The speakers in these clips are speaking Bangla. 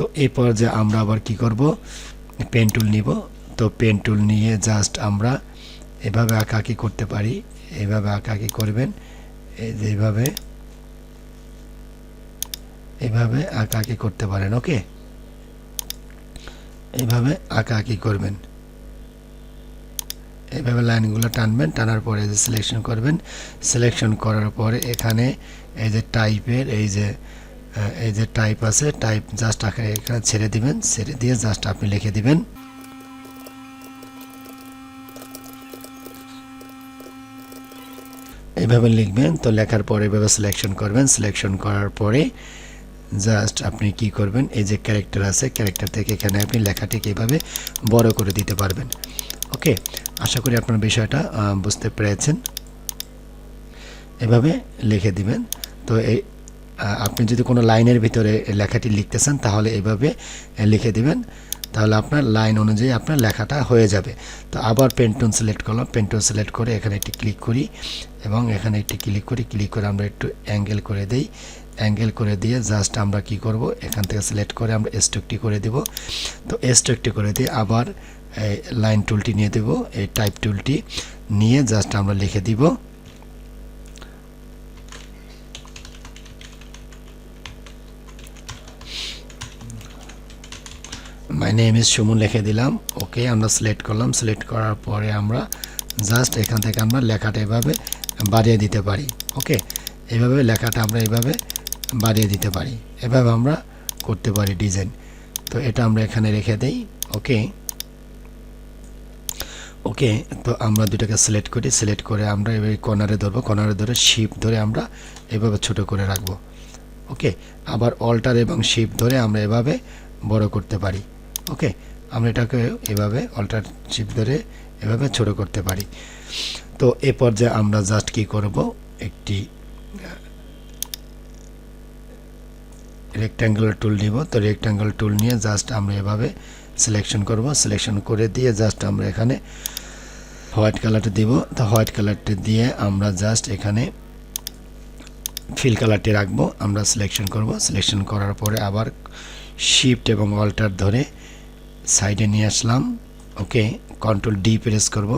তো এই পর্যায়ে আমরা আবার কি করব, পেন টুল নিব। তো পেন টুল নিয়ে জাস্ট আমরা এভাবে আঁকাআঁকি করতে পারি। এইভাবে আঁকাআঁকি করবেন, এই যে এইভাবে আঁকাআঁকি করতে পারেন। ওকে, এইভাবে আঁকাআঁকি করবেন, এইভাবে লাইনগুলো টানবেন, টানার পরে যে সিলেকশন করবেন, সিলেকশন করার পরে এখানে এই যে টাইপের এই যে টাইপ আছে, টাইপ জাস্ট এখানে ছেড়ে দিবেন, ছেড়ে দিয়ে জাস্ট আপনি লিখে দিবেন এইভাবে লিখবেন। তো লেখার পরে এভাবে সিলেকশন করবেন, সিলেকশন করার পরে জাস্ট আপনি কি করবেন, এই যে ক্যারেক্টার আছে, ক্যারেক্টার থেকে এখানে আপনি লেখাটিকে এভাবে বড় করে দিতে পারবেন। ওকে, আশা করি আপনার বিষয়টা বুঝতে পেরেছেন। এভাবে লিখে দিবেন। তো এই আপনি যদি কোনো লাইনের ভিতরে লেখাটি লিখতে চান তাহলে এভাবে লিখে দিবেন, তাহলে আপনার লাইন অনুযায়ী আপনার লেখাটা হয়ে যাবে। তো আবার পেন টুল সিলেক্ট করলাম, পেন টুল সিলেক্ট করে এখানে একটি ক্লিক করি এবং এখানে একটি ক্লিক করি, ক্লিক করে আমরা একটু অ্যাঙ্গেল করে দেই। অ্যাঙ্গেল করে দিয়ে জাস্ট আমরা কি করব, এখান থেকে সিলেক্ট করে আমরা স্ট্রোকটি করে দেব। তো স্ট্রোকটি করে দিয়ে আবার লাইন টুলটি নিয়ে দেব, এই টাইপ টুলটি নিয়ে জাস্ট আমরা লিখে দিব মাই নেম ইজ সুমন লিখে দিলাম। ওকে, আমরা সিলেক্ট করলাম, সিলেক্ট করার পরে আমরা জাস্ট এখান থেকে আমরা লেখাটা এভাবে বাড়িয়ে দিতে পারি। ওকে, এইভাবে লেখাটা আমরা এইভাবে বাড়িয়ে দিতে পারি, এভাবে আমরা করতে পারি ডিজাইন। তো এটা আমরা এখানে রেখে দেই। ওকে ওকে, তো আমরা দুটাকে সিলেক্ট করি, সিলেক্ট করে আমরা এভাবে কর্নারে ধরবো, কর্নারে ধরে শিফট ধরে আমরা এভাবে ছোট করে রাখবো। ওকে, আবার অল্টার এবং শিফট ধরে আমরা এভাবে বড় করতে পারি। ওকে, আমরা এটাকে এভাবে অল্টার শিফট ধরে এভাবে ছোট করতে পারি। তো এ পর্যায়ে আমরা জাস্ট কি করব, একটি রেক্ট্যাঙ্গুলার টুল নিব। তো রেক্ট্যাঙ্গুলার টুল নিয়ে জাস্ট আমরা এভাবে সিলেকশন করব, সিলেকশন করে দিয়ে জাস্ট আমরা এখানে হোয়াইট কালারটা দিব। তো হোয়াইট কালারটি দিয়ে আমরা জাস্ট এখানে ফিল কালারটি রাখবো, আমরা সিলেকশন করব। সিলেকশন করার পরে আবার শিফট এবং অল্টার ধরে সাইডে নিয়ে আসলাম। ওকে, কন্ট্রোল ডি প্রেস করব।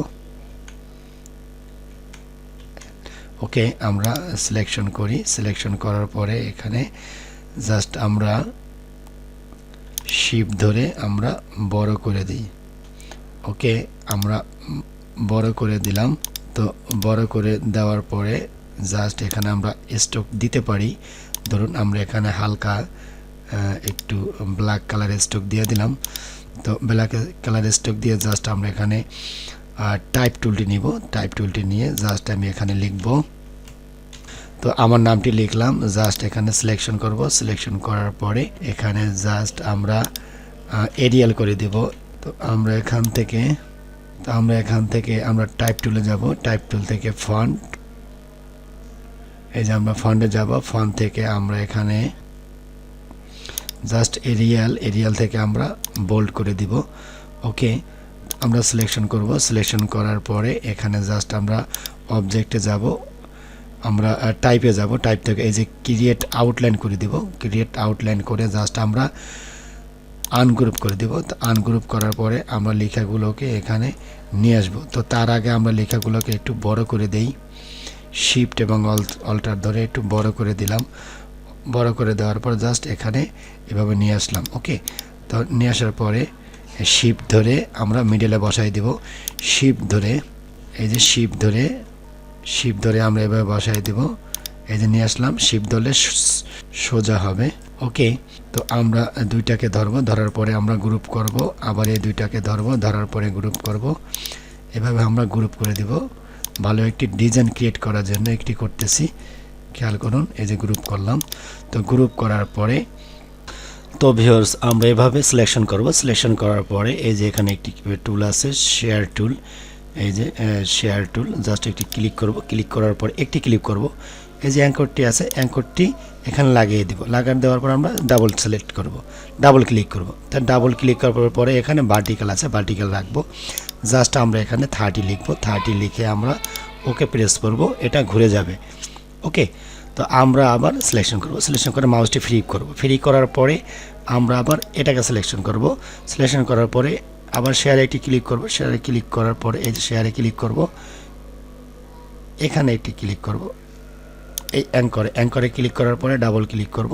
ওকে, আমরা সিলেকশন করি, সিলেকশন করার পরে এখানে জাস্ট আমরা শিফট ধরে আমরা বড় করে দিই। ওকে, আমরা বড় করে দিলাম। তো বড় করে দেওয়ার পরে জাস্ট এখানে আমরা স্ট্রোক দিতে পারি। ধরুন আমরা এখানে হালকা একটু ব্ল্যাক কালারের স্ট্রোক দিয়ে দিলাম। তো ব্ল্যাক কালারের স্ট্রোক দিয়ে জাস্ট আমরা এখানে টাইপ টুলটি নিব। টাইপ টুলটি নিয়ে জাস্ট আমি এখানে লিখব। তো আমার নামটি লিখলাম, জাস্ট এখানে সিলেকশন করব। সিলেকশন করার পরে এখানে জাস্ট আমরা এরিয়াল করে দিব। তো আমরা এখান থেকে আমরা টাইপ টুলে যাব। টাইপ টুল থেকে ফন্ট, এই যে আমরা ফন্টে যাব। ফন্ট থেকে আমরা এখানে জাস্ট এরিয়াল থেকে আমরা বোল্ড করে দিব। ওকে, আমরা সিলেকশন করব। সিলেকশন করার পরে এখানে জাস্ট আমরা অবজেক্টে যাব, আমরা টাইপে যাব। টাইপ থেকে এই যে ক্রিয়েট আউটলাইন করে দিব। ক্রিয়েট আউটলাইন করে জাস্ট আমরা আনগ্রুপ করে দিব। তো আনগ্রুপ করার পরে আমরা লেখাগুলোকে এখানে নিয়ে আসব। তো তার আগে আমরা লেখাগুলোকে একটু বড় করে দেই, শিফট এবং অল্টার ধরে একটু বড় করে দিলাম। বড় করে দেওয়ার পর জাস্ট এখানে এভাবে নিয়ে আসলাম। ওকে, তো নিয়ে আসার পরে শিফট ধরে আমরা মিডলে বসাই দেব। শিফট ধরে এই যে শিফট ধরে আমরা এভাবে বসাই দেব। এই যে নিয়ে আসলাম, শিফট ধরলে সোজা হবে। ওকে, তো আমরা দুইটাকে ধরবো, ধরার পরে আমরা গ্রুপ করব। আবার এই দুইটাকে ধরবো, ধরার পরে গ্রুপ করব। এভাবে আমরা গ্রুপ করে দিব। ভালো একটি ডিজাইন ক্রিয়েট করার জন্য একটি করতেছি, খেয়াল করুন। এই যে গ্রুপ করলাম। তো গ্রুপ করার পরে তো ভিউয়ার্স আমরা এভাবে সিলেকশন করব। সিলেকশন করার পরে এই যে এখানে একটি টুল আছে, শেয়ার টুল। এই যে শেয়ার টুল, জাস্ট একটি ক্লিক করব। ক্লিক করার পর একটি ক্লিক করব, এই যে অ্যাঙ্করটি আছে, অ্যাঙ্করটি এখানে লাগিয়ে দিব। লাগিয়ে দেওয়ার পর আমরা ডাবল সিলেক্ট করব, ডাবল ক্লিক করব। তার ডাবল ক্লিক করার পরে এখানে ভার্টিক্যাল আছে, ভার্টিক্যাল রাখবো। জাস্ট আমরা এখানে 30 লিখব। 30 লিখে আমরা ওকে প্রেস করব, এটা ঘুরে যাবে। ওকে, তো আমরা আবার সিলেকশন করব। সিলেকশন করে মাউসটি ফ্রি করব। ফ্রি করার পরে আমরা আবার এটাকে সিলেকশন করব। সিলেকশন করার পরে আবার শেয়ারে একটি ক্লিক করব। শেয়ারে ক্লিক করার পরে এই যে শেয়ারে ক্লিক করব, এখানে একটি ক্লিক করব, এই অ্যাঙ্করে ক্লিক করার পরে ডাবল ক্লিক করব।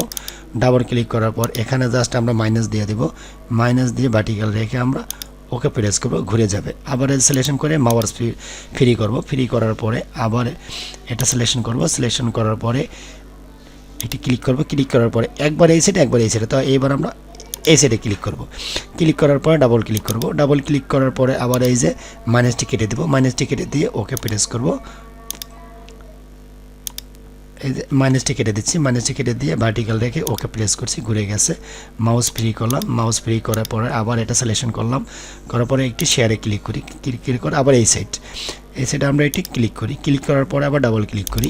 ডাবল ক্লিক করার পর এখানে জাস্ট আমরা মাইনাস দিয়ে দেব। মাইনাস দিয়ে ভার্টিক্যাল রেখে আমরা ওকে প্রেস করব, ঘুরে যাবে। আবার সিলেকশন করে মাউস ফ্রি করব। ফ্রি করার পরে আবার এটা সিলেকশন করব। সিলেকশন করার পরে এটি ক্লিক করব। ক্লিক করার পরে একবার এই সাইডে একবার এই সাইডে, তো এইবার আমরা এই সাইডে ক্লিক করব। ক্লিক করার পরে ডাবল ক্লিক করব। ডাবল ক্লিক করার পরে আবার এই যে মাইনাসটি কেটে দেব। মাইনাসটি কেটে দিয়ে ওকে প্রেস করব। এই যে মাইনাসটি কেটে দিচ্ছি। মাইনাসটি কেটে দিয়ে ভার্টিক্যাল রেখে ওকে প্রেস করছি, ঘুরে গেছে। মাউস ফ্রি করলাম। মাউস ফ্রি করার পরে আবার এটা সিলেকশন করলাম। করার পরে একটি শেয়ারে ক্লিক করি। ক্লিক করে আবার এই সাইডে আমরা এটি ক্লিক করি। ক্লিক করার পরে আবার ডাবল ক্লিক করি।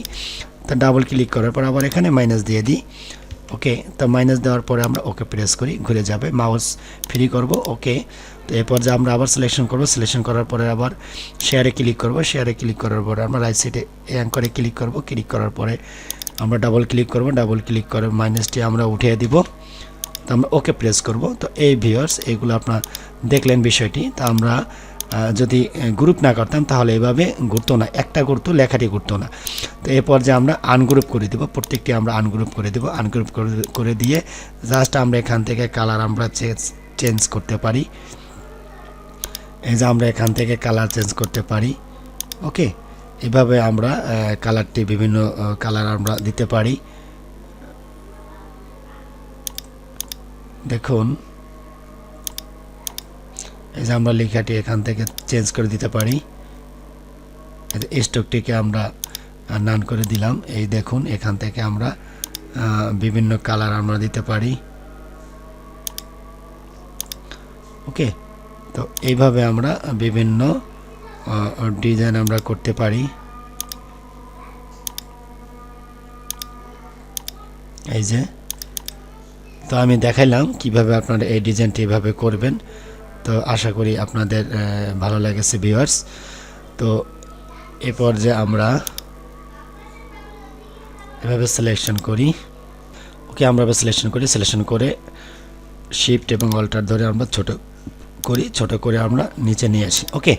তো ডাবল ক্লিক করার পর আবার এখানে মাইনাস দিয়ে দিই। ওকে, তো মাইনাস দেওয়ার পরে আমরা ওকে প্রেস করি, ঘুরে যাবে। মাউস ফ্রি করব। ওকে, তো এরপর যে আমরা আবার সিলেকশন করব। সিলেকশন করার পরে আবার শেয়ারে ক্লিক করব। শেয়ারে ক্লিক করার পরে আমরা রাইট সাইডে অ্যাঙ্করে ক্লিক করব। ক্লিক করার পরে আমরা ডাবল ক্লিক করব। ডাবল ক্লিক করে মাইনাসটি আমরা উঠিয়ে দিব। তো আমরা ওকে প্রেস করব। তো এই ভিউয়ার্স, এগুলো আপনারা দেখলেন বিষয়টি। তো আমরা যদি গ্রুপ না করতাম তাহলে এভাবে ঘুরতো না, একটা ঘুরতো, লেখাটি ঘুরতো না। তো এরপর যে আমরা আনগ্রুপ করে দেব, প্রত্যেকটি আমরা আনগ্রুপ করে দেব। আনগ্রুপ করে দিয়ে জাস্ট আমরা এখান থেকে কালার আমরা চেঞ্জ করতে পারি। এই যে আমরা এখান থেকে কালার চেঞ্জ করতে পারি। ওকে, এভাবে আমরা কালারটি বিভিন্ন কালার আমরা দিতে পারি। দেখুন, এই যে আমরা লেখাটি এখান থেকে চেঞ্জ করে দিতে পারি। স্টকটিকে আমরা নান করে দিলাম। এই দেখুন, এখান থেকে আমরা বিভিন্ন কালার আমরা দিতে পারি। ওকে, তো এইভাবে আমরা বিভিন্ন ডিজাইন আমরা করতে পারি। এই যে, তো আমি দেখাইলাম কিভাবে আপনারা এই ডিজাইনটি এভাবে করবেন। তো আশা করি আপনাদের ভালো লেগেছে ভিউয়ার্স। তো এরপর যে আমরা এভাবে সিলেকশন করি। ওকে, আমরা সিলেকশন করি। সিলেকশন করে শিফট এবং অল্টার ধরে আমরা ছোট করি। ছোট করে আমরা নিচে নিয়ে আসি। ওকে,